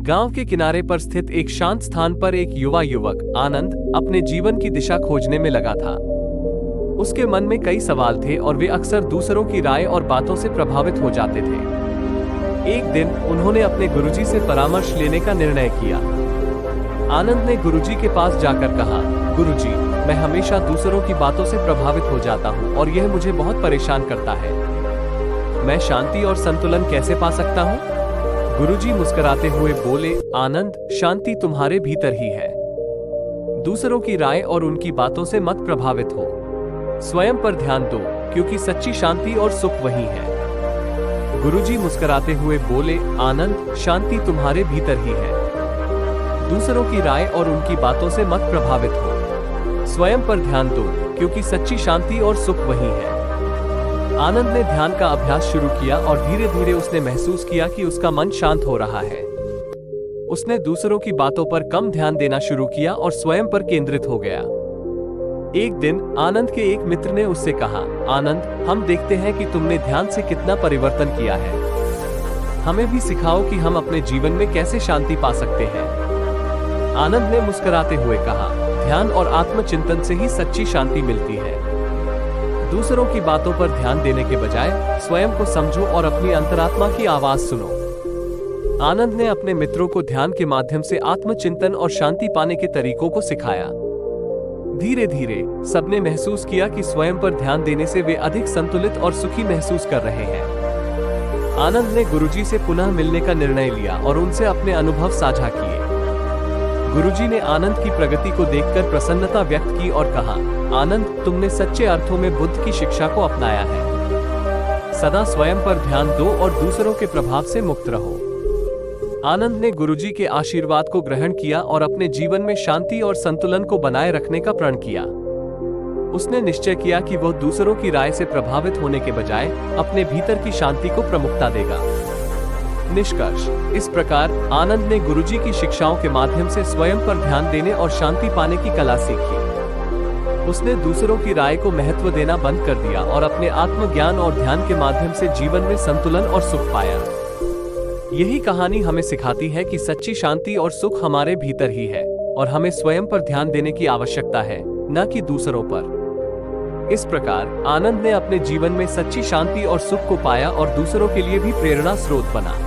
गांव के किनारे पर स्थित एक शांत स्थान पर एक युवा युवक आनंद अपने जीवन की दिशा खोजने में लगा था। उसके मन में कई सवाल थे और वे अक्सर दूसरों की राय और बातों से प्रभावित हो जाते थे। एक दिन उन्होंने अपने गुरुजी से परामर्श लेने का निर्णय किया। आनंद ने गुरुजी के पास जाकर कहा, गुरुजी, मैं हमेशा दूसरों की बातों से प्रभावित हो जाता हूँ और यह मुझे बहुत परेशान करता है। मैं शांति और संतुलन कैसे पा सकता हूँ? गुरुजी मुस्कुराते हुए बोले, आनंद, शांति तुम्हारे भीतर ही है। दूसरों की राय और उनकी बातों से मत प्रभावित हो। स्वयं पर ध्यान दो, क्योंकि सच्ची शांति और सुख वही है। गुरुजी मुस्कुराते हुए बोले, आनंद, शांति तुम्हारे भीतर ही है। दूसरों की राय और उनकी बातों से मत प्रभावित हो। स्वयं पर ध्यान दो, क्योंकि सच्ची शांति और सुख वही है। आनंद ने ध्यान का अभ्यास शुरू किया और धीरे धीरे उसने महसूस किया कि उसका मन शांत हो रहा है। उसने दूसरों की बातों पर कम ध्यान देना शुरू किया और स्वयं पर केंद्रित हो गया। एक दिन आनंद के एक मित्र ने उससे कहा, आनंद, हम देखते हैं कि तुमने ध्यान से कितना परिवर्तन किया है। हमें भी सिखाओ कि हम अपने जीवन में कैसे शांति पा सकते हैं। आनंद ने मुस्कुराते हुए कहा, ध्यान और आत्मचिंतन से ही सच्ची शांति मिलती है। दूसरों की बातों पर ध्यान देने के बजाय स्वयं को समझो और अपनी अंतरात्मा की आवाज सुनो। आनंद ने अपने मित्रों को ध्यान के माध्यम से आत्मचिंतन और शांति पाने के तरीकों को सिखाया। धीरे धीरे सबने महसूस किया कि स्वयं पर ध्यान देने से वे अधिक संतुलित और सुखी महसूस कर रहे हैं। आनंद ने गुरुजी से पुनः मिलने का निर्णय लिया और उनसे अपने अनुभव साझा किए। गुरुजी ने आनंद की प्रगति को देखकर प्रसन्नता व्यक्त की और कहा, आनंद, तुमने सच्चे अर्थों में बुद्ध की शिक्षा को अपनाया है। सदा स्वयं पर ध्यान दो और दूसरों के प्रभाव से मुक्त रहो। आनंद ने गुरुजी के आशीर्वाद को ग्रहण किया और अपने जीवन में शांति और संतुलन को बनाए रखने का प्रण किया। उसने निश्चय किया कि वह दूसरों की राय से प्रभावित होने के बजाय अपने भीतर की शांति को प्रमुखता देगा। निष्कर्ष, इस प्रकार आनंद ने गुरुजी की शिक्षाओं के माध्यम से स्वयं पर ध्यान देने और शांति पाने की कला सीखी। उसने दूसरों की राय को महत्व देना बंद कर दिया और अपने आत्मज्ञान और ध्यान के माध्यम से जीवन में संतुलन और सुख पाया। यही कहानी हमें सिखाती है कि सच्ची शांति और सुख हमारे भीतर ही है और हमें स्वयं पर ध्यान देने की आवश्यकता है, न कि दूसरों पर। इस प्रकार आनंद ने अपने जीवन में सच्ची शांति और सुख को पाया और दूसरों के लिए भी प्रेरणा स्रोत बना।